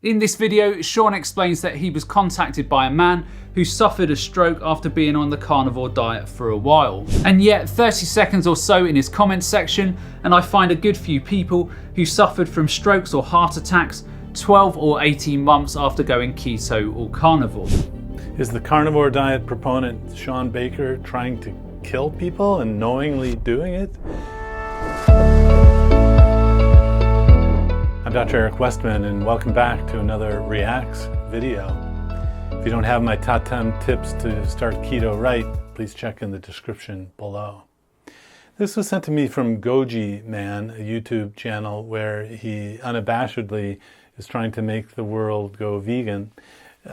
In this video, Shawn explains that he was contacted by a man who suffered a stroke after being on the carnivore diet for a while. And yet 30 seconds or so in his comments section, and I find a good few people who suffered from strokes or heart attacks 12 or 18 months after going keto or carnivore. Is the carnivore diet proponent Shawn Baker trying to kill people and knowingly doing it? I'm Dr. Eric Westman, and welcome back to another Reacts video. If you don't have my top 10 tips to start keto right, please check in the description below. This was sent to me from Goji Man, a YouTube channel where he unabashedly is trying to make the world go vegan.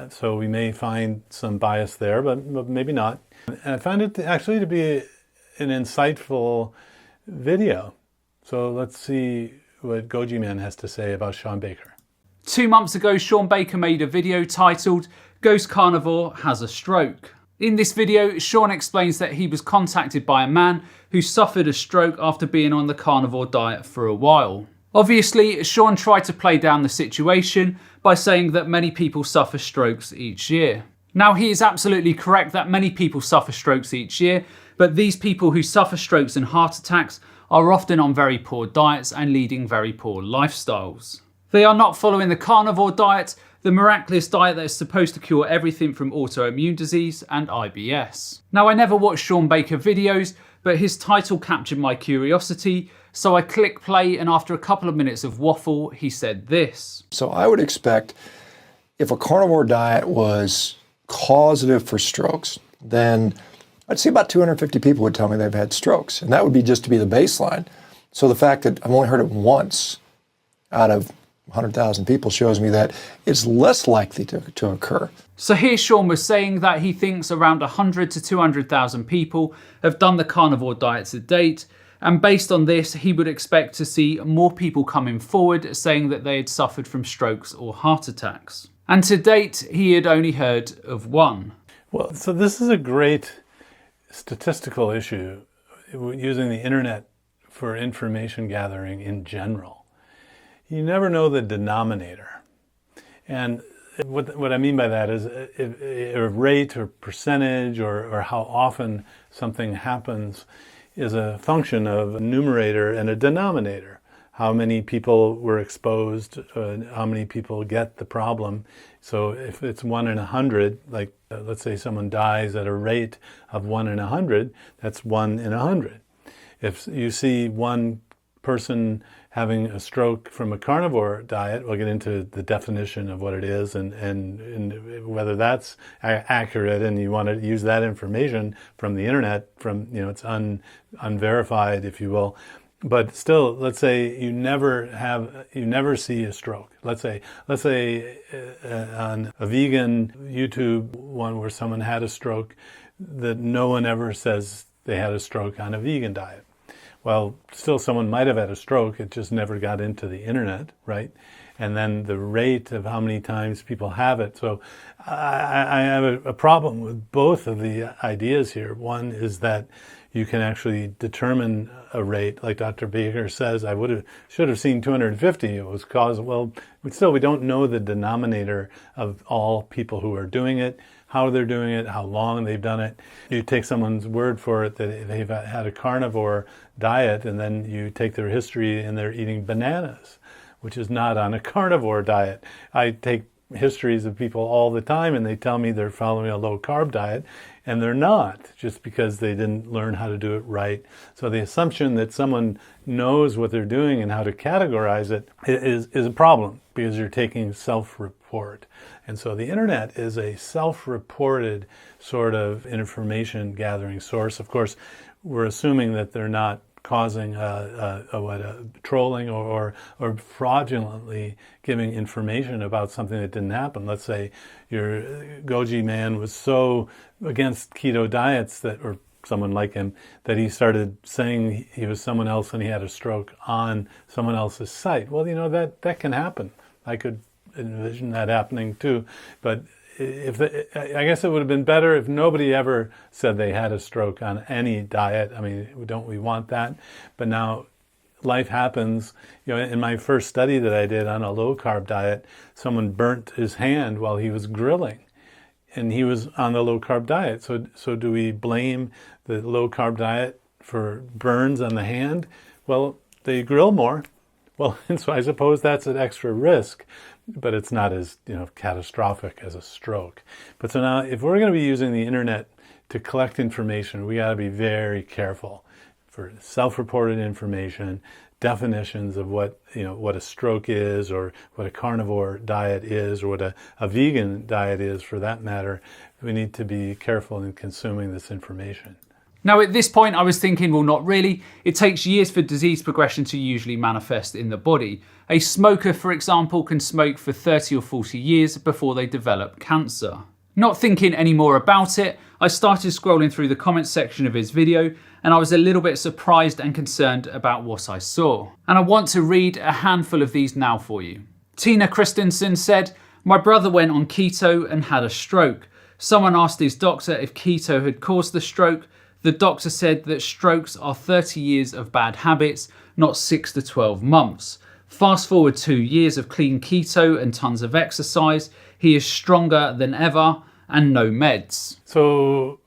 So we may find some bias there, but maybe not. And I found it actually to be an insightful video. So let's see what Goji Man has to say about Shawn Baker. 2 months ago, Shawn Baker made a video titled "Goes Carnivore, Has a Stroke." In this video, Shawn explains that he was contacted by a man who suffered a stroke after being on the carnivore diet for a while. Obviously, Shawn tried to play down the situation by saying that many people suffer strokes each year. Now, he is absolutely correct that many people suffer strokes each year, but these people who suffer strokes and heart attacks are often on very poor diets and leading very poor lifestyles. They are not following the carnivore diet, the miraculous diet that is supposed to cure everything from autoimmune disease and IBS. Now, I never watched Shawn Baker videos, but his title captured my curiosity, so I click play, and after a couple of minutes of waffle, he said this. So I would expect if a carnivore diet was causative for strokes, then I'd see about 250 people would tell me they've had strokes, and that would be just to be the baseline. So the fact that I've only heard it once out of 100,000 people shows me that it's less likely to occur. So here Shawn was saying that he thinks around 100 to 200,000 people have done the carnivore diet to date, and based on this, he would expect to see more people coming forward saying that they had suffered from strokes or heart attacks. And to date, he had only heard of one. Well, so this is a great statistical issue, using the internet for information gathering in general. You never know the denominator. And what I mean by that is a rate or percentage or how often something happens is a function of a numerator and a denominator. How many people were exposed, how many people get the problem. So if it's 1 in 100, like let's say someone dies at a rate of 1 in 100, that's 1 in 100. If you see one person having a stroke from a carnivore diet, we'll get into the definition of what it is and whether that's accurate, and you want to use that information from the internet, from, you know, it's unverified, if you will. But still, let's say you never see a stroke. Let's say on a vegan YouTube one where someone had a stroke, that no one ever says they had a stroke on a vegan diet. Well, still someone might have had a stroke, it just never got into the internet, right? And then the rate of how many times people have it. So I have a problem with both of the ideas here. One is that you can actually determine a rate, like Dr. Baker says. I should have seen 250. It was caused, well, still we don't know the denominator of all people who are doing it, how they're doing it, how long they've done it. You take someone's word for it that they've had a carnivore diet, and then you take their history and they're eating bananas, which is not on a carnivore diet. I take histories of people all the time and they tell me they're following a low-carb diet, and they're not, just because they didn't learn how to do it right. So the assumption that someone knows what they're doing and how to categorize it is a problem, because you're taking self-report. And so the internet is a self-reported sort of information gathering source. Of course, we're assuming that they're not causing trolling or fraudulently giving information about something that didn't happen. Let's say your Goji Man was so against keto diets or someone like him, that he started saying he was someone else and he had a stroke on someone else's site. Well, you know, that can happen. I could envision that happening too. But I guess it would have been better if nobody ever said they had a stroke on any diet. I mean, don't we want that? But now life happens. In my first study that I did on a low-carb diet, someone burnt his hand while he was grilling, and he was on the low-carb diet. So do we blame the low-carb diet for burns on the hand? Well, they grill more. Well, and so I suppose that's an extra risk, but it's not as catastrophic as a stroke. But so now, if we're going to be using the internet to collect information, we got to be very careful for self-reported information, definitions of what a stroke is, or what a carnivore diet is, or what a vegan diet is for that matter. We need to be careful in consuming this information. Now at this point I was thinking, well, not really. It takes years for disease progression to usually manifest in the body. A smoker, for example, can smoke for 30 or 40 years before they develop cancer. Not thinking any more about it, I started scrolling through the comments section of his video, and I was a little bit surprised and concerned about what I saw. And I want to read a handful of these now for you. Tina Christensen said, "My brother went on keto and had a stroke. Someone asked his doctor if keto had caused the stroke. The doctor said that strokes are 30 years of bad habits, not 6 to 12 months. Fast forward 2 years of clean keto and tons of exercise. He is stronger than ever and no meds." So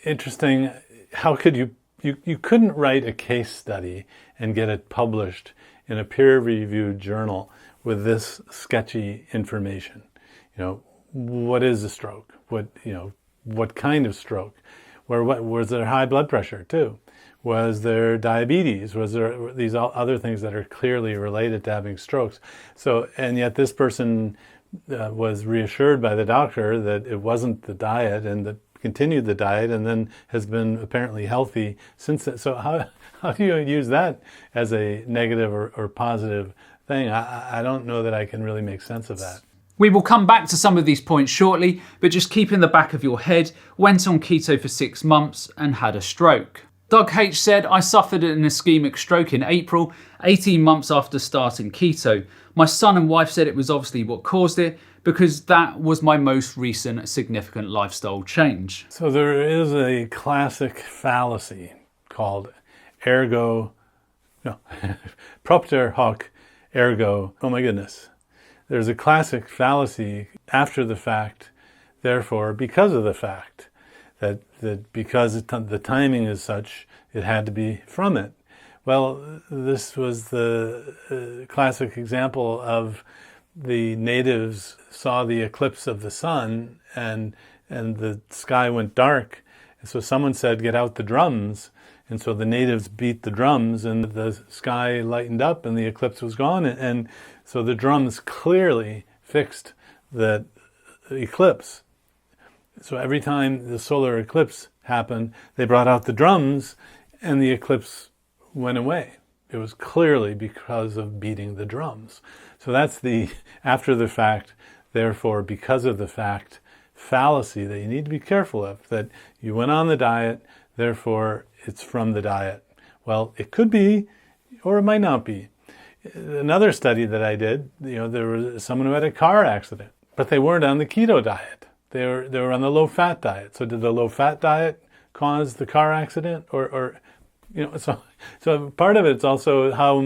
interesting. How could you couldn't write a case study and get it published in a peer-reviewed journal with this sketchy information. What is a stroke? What kind of stroke? Was there high blood pressure too? Was there diabetes? Was there these other things that are clearly related to having strokes? So, and yet this person was reassured by the doctor that it wasn't the diet, and that continued the diet, and then has been apparently healthy since then. So how do you use that as a negative or positive thing? I don't know that I can really make sense of that. We will come back to some of these points shortly, but just keep in the back of your head, went on keto for 6 months and had a stroke. Doug H said, "I suffered an ischemic stroke in April, 18 months after starting keto. My son and wife said it was obviously what caused it, because that was my most recent significant lifestyle change." So there is a classic fallacy called propter hoc ergo, oh my goodness. There's a classic fallacy, after the fact, therefore because of the fact, that because the timing is such, it had to be from it. Well, this was the classic example of the natives saw the eclipse of the sun, and the sky went dark. And so someone said, "Get out the drums." And so the natives beat the drums, and the sky lightened up and the eclipse was gone. And so the drums clearly fixed the eclipse. So every time the solar eclipse happened, they brought out the drums and the eclipse went away. It was clearly because of beating the drums. So that's the after the fact, therefore because of the fact fallacy that you need to be careful of, that you went on the diet, therefore it's from the diet. Well, it could be, or it might not be. Another study that I did, there was someone who had a car accident, but they weren't on the keto diet. They were on the low-fat diet. So did the low-fat diet cause the car accident, or so part of it's also how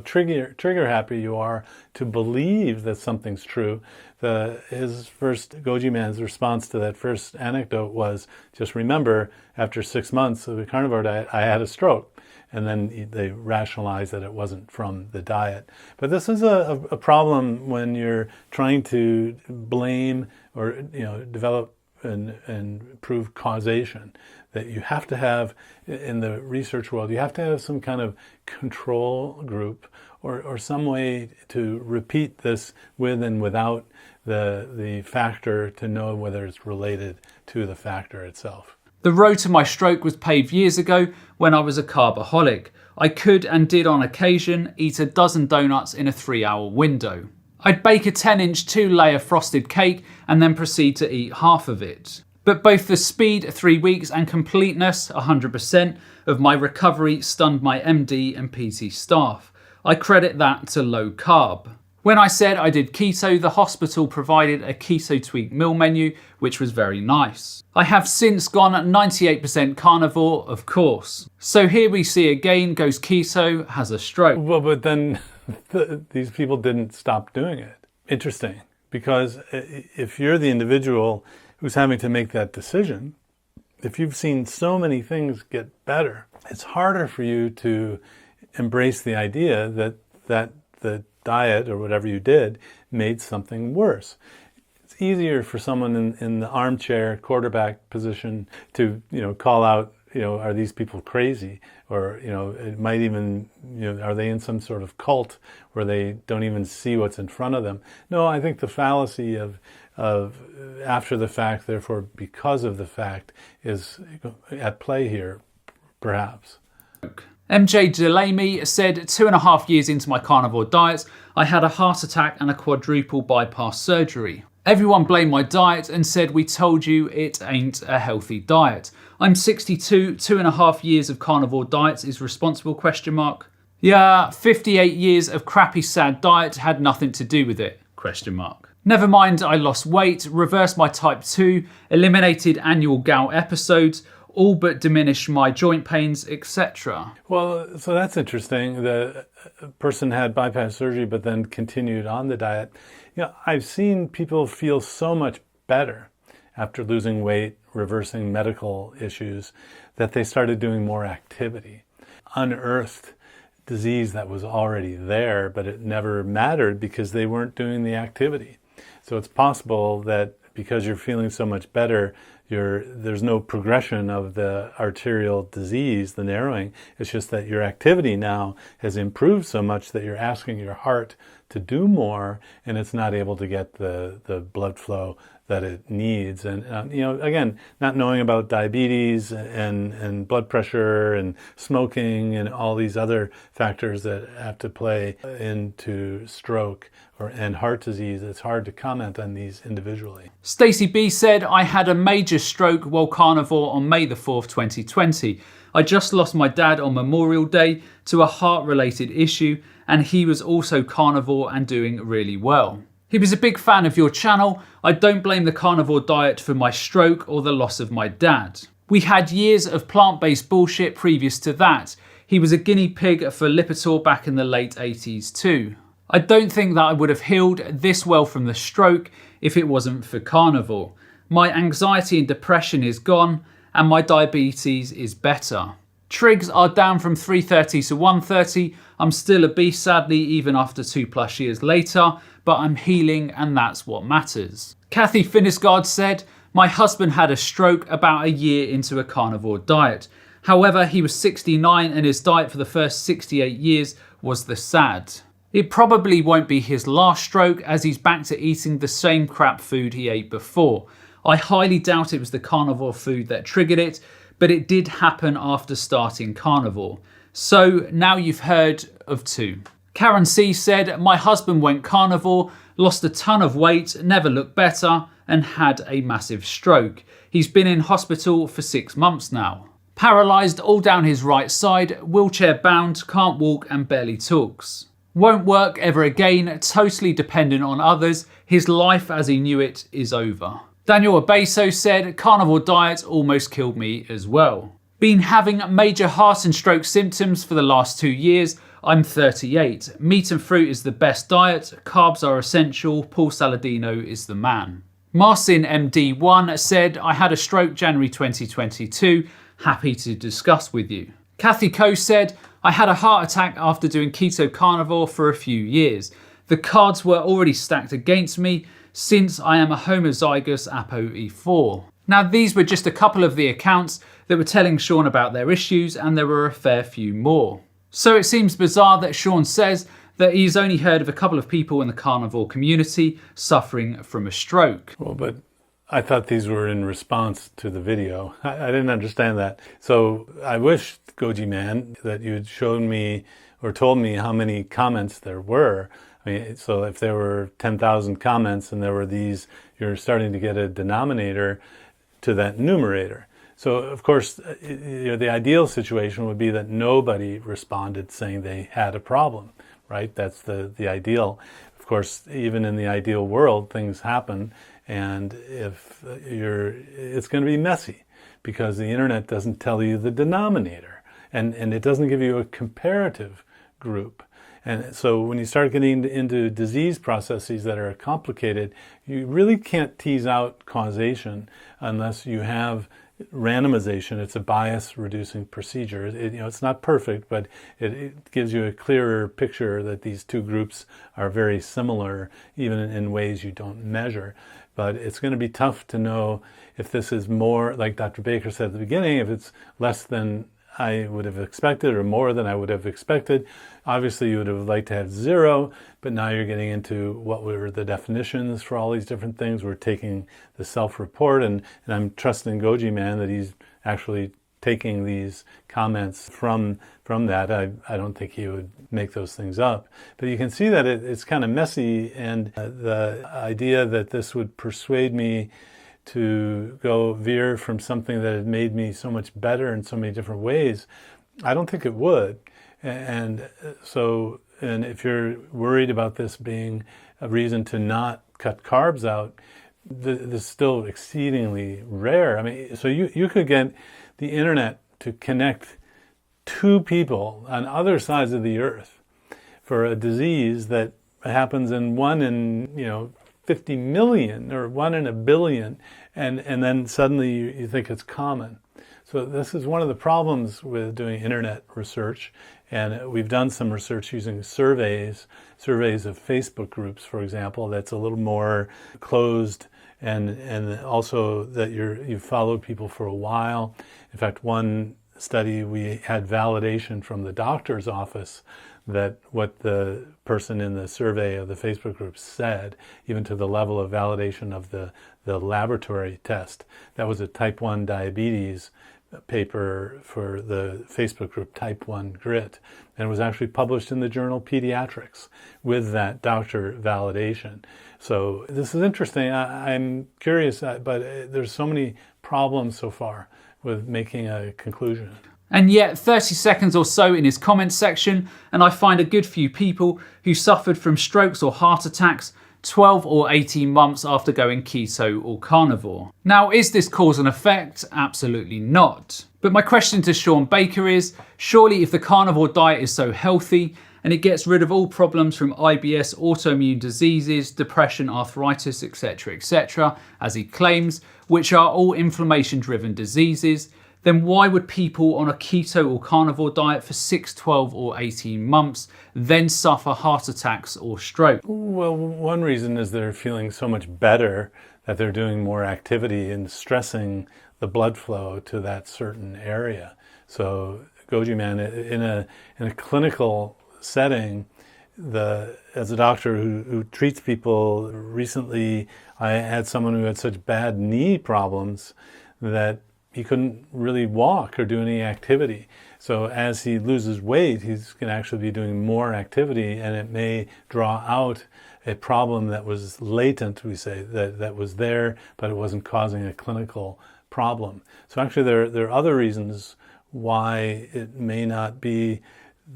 trigger happy you are to believe that something's true. Goji Man's response to that first anecdote was, just remember, after 6 months of the carnivore diet, I had a stroke. And then they rationalize that it wasn't from the diet. But this is a problem when you're trying to blame or develop and prove causation, that you have to have, in the research world, you have to have some kind of control group or some way to repeat this with and without the factor to know whether it's related to the factor itself. The road to my stroke was paved years ago when I was a carbaholic. I could and did on occasion eat a dozen donuts in a 3-hour window. I'd bake a 10-inch 2-layer frosted cake and then proceed to eat half of it. But both the speed, 3 weeks, and completeness, 100%, of my recovery stunned my MD and PT staff. I credit that to low carb. When I said I did keto, the hospital provided a keto tweak meal menu, which was very nice. I have since gone 98% carnivore, of course. So here we see again, goes keto, has a stroke. Well, but then these people didn't stop doing it. Interesting, because if you're the individual who's having to make that decision, if you've seen so many things get better, it's harder for you to embrace the idea that the diet or whatever you did made something worse. It's easier for someone in the armchair quarterback position to, call out, are these people crazy? Or, it might even, are they in some sort of cult where they don't even see what's in front of them? No, I think the fallacy of after the fact, therefore because of the fact, is at play here, perhaps. MJ Delaney said, 2.5 years into my carnivore diet, I had a heart attack and a quadruple bypass surgery. Everyone blamed my diet and said, we told you it ain't a healthy diet. I'm 62, 2.5 years of carnivore diets is responsible, ? Yeah, 58 years of crappy sad diet had nothing to do with it, ? Never mind, I lost weight, reversed my type 2, eliminated annual gout episodes, all but diminish my joint pains, etc. Well, so that's interesting. The person had bypass surgery but then continued on the diet. I've seen people feel so much better after losing weight, reversing medical issues, that they started doing more activity. Unearthed disease that was already there, but it never mattered because they weren't doing the activity. So it's possible that because you're feeling so much better, there's no progression of the arterial disease, the narrowing. It's just that your activity now has improved so much that you're asking your heart to do more, and it's not able to get the blood flow that it needs. And again, not knowing about diabetes and blood pressure and smoking and all these other factors that have to play into stroke and heart disease, it's hard to comment on these individually. Stacey B said, I had a major stroke while carnivore on May the 4th, 2020. I just lost my dad on Memorial Day to a heart-related issue, and he was also carnivore and doing really well. He was a big fan of your channel. I don't blame the carnivore diet for my stroke or the loss of my dad. We had years of plant-based bullshit previous to that. He was a guinea pig for Lipitor back in the late 80s too. I don't think that I would have healed this well from the stroke if it wasn't for carnivore. My anxiety and depression is gone, and my diabetes is better. Trigs are down from 330 to 130. I'm still obese sadly even after 2+ years later, but I'm healing and that's what matters. Kathy Finisgard said, my husband had a stroke about a year into a carnivore diet. However, he was 69 and his diet for the first 68 years was the SAD. It probably won't be his last stroke as he's back to eating the same crap food he ate before. I highly doubt it was the carnivore food that triggered it, but it did happen after starting carnivore. So now you've heard of two. Karen C said, my husband went carnivore, lost a ton of weight, never looked better, and had a massive stroke. He's been in hospital for 6 months now. Paralysed all down his right side, wheelchair bound, can't walk and barely talks. Won't work ever again, totally dependent on others. His life as he knew it is over. Daniel Abeso said, carnivore diet almost killed me as well. Been having major heart and stroke symptoms for the last 2 years. I'm 38. Meat and fruit is the best diet. Carbs are essential. Paul Saladino is the man. Marcin MD1 said, I had a stroke January 2022. Happy to discuss with you. Kathy Coe said, I had a heart attack after doing keto carnivore for a few years. The cards were already stacked against me since I am a homozygous ApoE4. Now these were just a couple of the accounts that were telling Shawn about their issues, and there were a fair few more. So it seems bizarre that Shawn says that he's only heard of a couple of people in the carnivore community suffering from a stroke. Well, but I thought these were in response to the video. I didn't understand that. So I wish, Goji Man, that you had shown me or told me how many comments there were. I mean, so if there were 10,000 comments and there were these, you're starting to get a denominator to that numerator. So of course, the ideal situation would be that nobody responded saying they had a problem, right? That's the ideal. Of course, even in the ideal world, things happen, and it's going to be messy because the internet doesn't tell you the denominator, and it doesn't give you a comparative group. And so when you start getting into disease processes that are complicated, you really can't tease out causation unless you have randomization. It's a bias-reducing procedure. It's not perfect, but it gives you a clearer picture that these two groups are very similar, even in ways you don't measure. But it's going to be tough to know if this is more, like Dr. Baker said at the beginning, if it's less than I would have expected or more than I would have expected. Obviously, you would have liked to have 0, but now you're getting into what were the definitions for all these different things. We're taking the self-report, and I'm trusting Goji Man that he's actually taking these comments from that. I don't think he would make those things up. But you can see that it's kind of messy, and the idea that this would persuade me to go veer from something that had made me so much better in so many different ways, I don't think it would. And if you're worried about this being a reason to not cut carbs out, this is still exceedingly rare. I mean, so you could get the internet to connect two people on other sides of the earth for a disease that happens in 1 in 50 million or 1 in a billion, and then suddenly you think it's common. So this is one of the problems with doing internet research, and we've done some research using surveys of Facebook groups, for example, that's a little more closed, and also that you've followed people for a while. In fact, one study we had validation from the doctor's office that what the person in the survey of the Facebook group said, even to the level of validation of the laboratory test. That was a type 1 diabetes paper for the Facebook group Type 1 Grit, and it was actually published in the journal Pediatrics with that doctor validation. So this is interesting. I'm curious, but there's so many problems so far with making a conclusion. And yet 30 seconds or so in his comments section, and I find a good few people who suffered from strokes or heart attacks 12 or 18 months after going keto or carnivore. Now, is this cause and effect? Absolutely not. But my question to Shawn Baker is, surely if the carnivore diet is so healthy and it gets rid of all problems from IBS, autoimmune diseases, depression, arthritis, etc., as he claims, which are all inflammation-driven diseases, then why would people on a keto or carnivore diet for 6, 12 or 18 months then suffer heart attacks or stroke? Well, one reason is they're feeling so much better that they're doing more activity and stressing the blood flow to that certain area. So Goji Man, in a clinical setting, as a doctor who treats people, recently I had someone who had such bad knee problems that he couldn't really walk or do any activity. So as he loses weight, he's going to actually be doing more activity, and it may draw out a problem that was latent, we say, that was there, but it wasn't causing a clinical problem. So actually there are other reasons why it may not be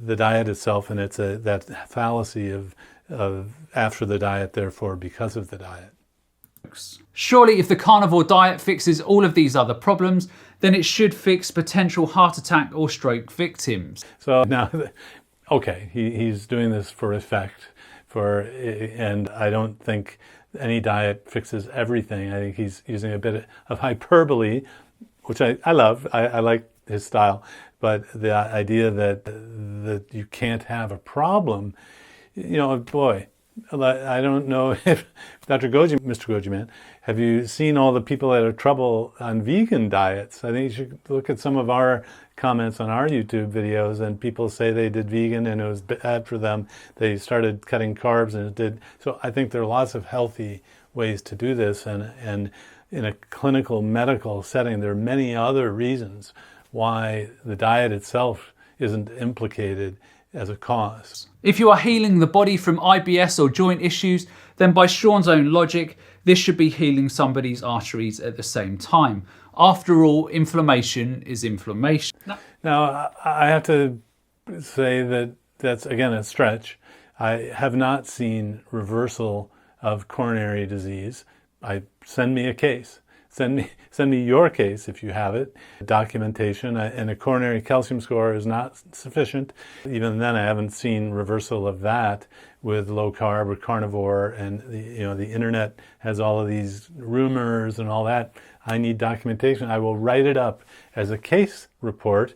the diet itself, and it's that fallacy of after the diet, therefore because of the diet. Surely if the carnivore diet fixes all of these other problems, then it should fix potential heart attack or stroke victims. So now, okay, he's doing this for effect, and I don't think any diet fixes everything. I think he's using a bit of hyperbole, which I love. I like his style, but the idea that you can't have a problem, boy, I don't know if Mr. Goji Man, have you seen all the people that have trouble on vegan diets? I think you should look at some of our comments on our YouTube videos, and people say they did vegan and it was bad for them. They started cutting carbs and it did. So I think there are lots of healthy ways to do this, and in a clinical medical setting, there are many other reasons why the diet itself isn't implicated as a cause. If you are healing the body from IBS or joint issues, then by Shawn's own logic, this should be healing somebody's arteries at the same time. After all, inflammation is inflammation. Now, I have to say that that's, again, a stretch. I have not seen reversal of coronary disease. Send me a case. Send me your case if you have it, documentation, and a coronary calcium score is not sufficient. Even then, I haven't seen reversal of that with low carb or carnivore, and the internet has all of these rumors and all that. I need documentation. I will write it up as a case report,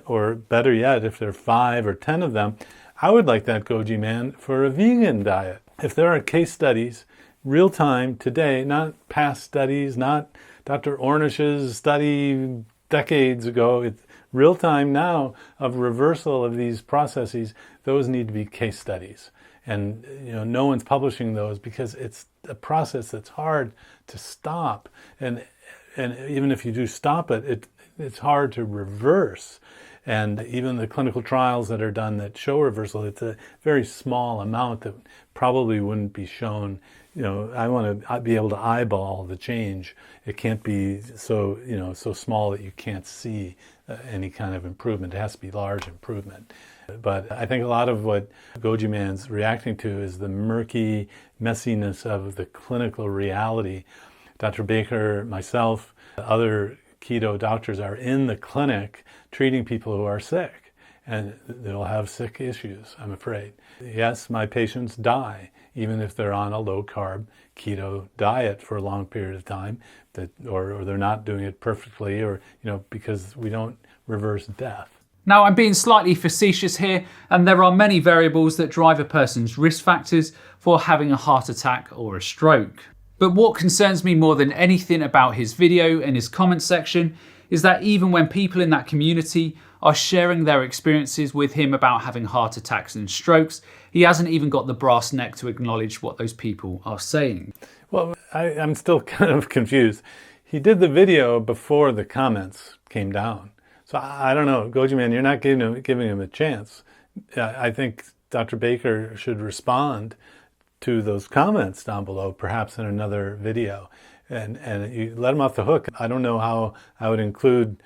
or better yet, if there are 5 or 10 of them, I would like that Goji Man for a vegan diet. If there are case studies, real time today, not past studies, not Dr. Ornish's study decades ago, it's real time now of reversal of these processes. Those need to be case studies. And no one's publishing those because it's a process that's hard to stop. And even if you do stop it, it's hard to reverse. And even the clinical trials that are done that show reversal, it's a very small amount that probably wouldn't be shown. I want to be able to eyeball the change. It can't be so small that you can't see any kind of improvement. It has to be large improvement. But I think a lot of what Goji Man's reacting to is the murky messiness of the clinical reality. Dr. Baker, myself, other keto doctors are in the clinic treating people who are sick, and they'll have sick issues, I'm afraid. Yes, my patients die, even if they're on a low-carb keto diet for a long period of time, or they're not doing it perfectly, or because we don't reverse death. Now, I'm being slightly facetious here, and there are many variables that drive a person's risk factors for having a heart attack or a stroke. But what concerns me more than anything about his video and his comment section is that even when people in that community are sharing their experiences with him about having heart attacks and strokes, he hasn't even got the brass neck to acknowledge what those people are saying. Well, I'm still kind of confused. He did the video before the comments came down. So I don't know, Goji Man, you're not giving him a chance. I think Dr. Baker should respond to those comments down below, perhaps in another video, and you let him off the hook. I don't know how I would include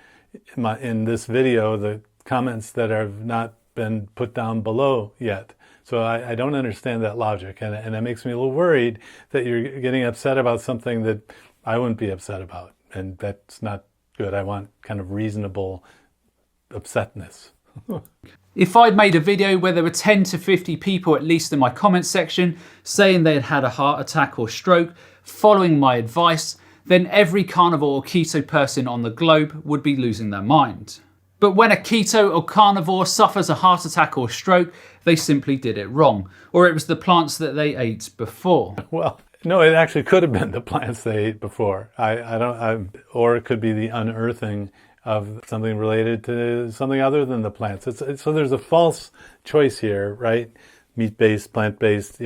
in this video the comments that have not been put down below yet. So I don't understand that logic, and it makes me a little worried that you're getting upset about something that I wouldn't be upset about, and that's not good. I want kind of reasonable upsetness. If I'd made a video where there were 10 to 50 people, at least in my comment section, saying they had had a heart attack or stroke, following my advice, then every carnivore or keto person on the globe would be losing their mind. But when a keto or carnivore suffers a heart attack or stroke, they simply did it wrong, or it was the plants that they ate before. Well, no, it actually could have been the plants they ate before. Or it could be the unearthing of something related to something other than the plants. So there's a false choice here, right? Meat-based, plant-based,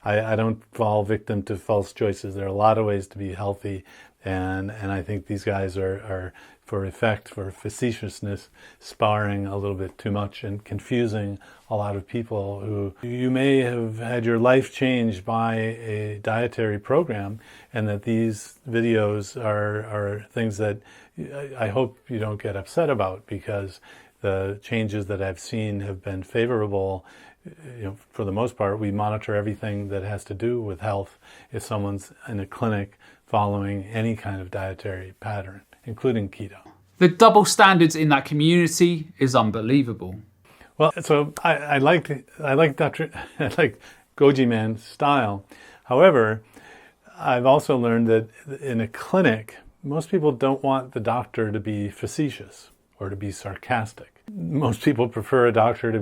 I don't fall victim to false choices. There are a lot of ways to be healthy, and I think these guys are for effect, for facetiousness, sparring a little bit too much and confusing a lot of people who you may have had your life changed by a dietary program, and that these videos are things that I hope you don't get upset about, because the changes that I've seen have been favorable. For the most part, we monitor everything that has to do with health if someone's in a clinic following any kind of dietary pattern, including keto. The double standards in that community is unbelievable. Well, so I like Goji Man's style. However, I've also learned that in a clinic, most people don't want the doctor to be facetious or to be sarcastic. Most people prefer a doctor to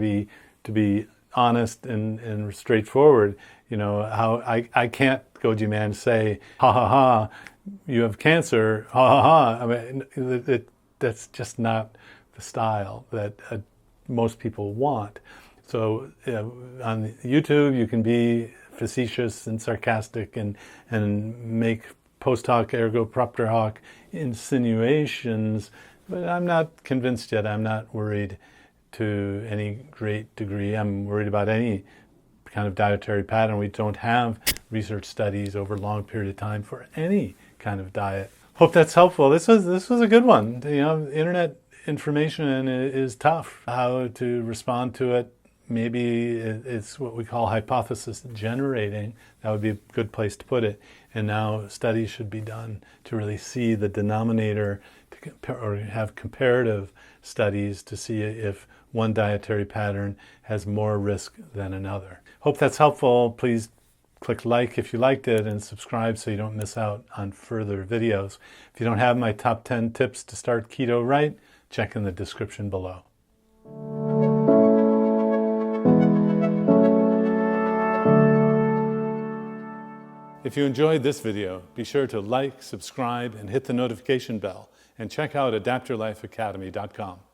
be honest and straightforward. How I can't, Goji Man, say, ha ha ha, you have cancer, ha ha ha. I mean, that's just not the style that most people want. So on YouTube, you can be facetious and sarcastic and make post hoc ergo propter hoc insinuations, but I'm not convinced yet. I'm not worried to any great degree. I'm worried about any kind of dietary pattern. We don't have research studies over a long period of time for any kind of diet. Hope that's helpful. This was a good one. Internet information is tough. How to respond to it maybe it's what we call hypothesis generating. That would be a good place to put it. And now studies should be done to really see the denominator, or have comparative studies to see if one dietary pattern has more risk than another. Hope that's helpful. Please click like if you liked it and subscribe so you don't miss out on further videos. If you don't have my top 10 tips to start keto right, check in the description below. If you enjoyed this video, be sure to like, subscribe, and hit the notification bell, and check out adaptyourlifeacademy.com.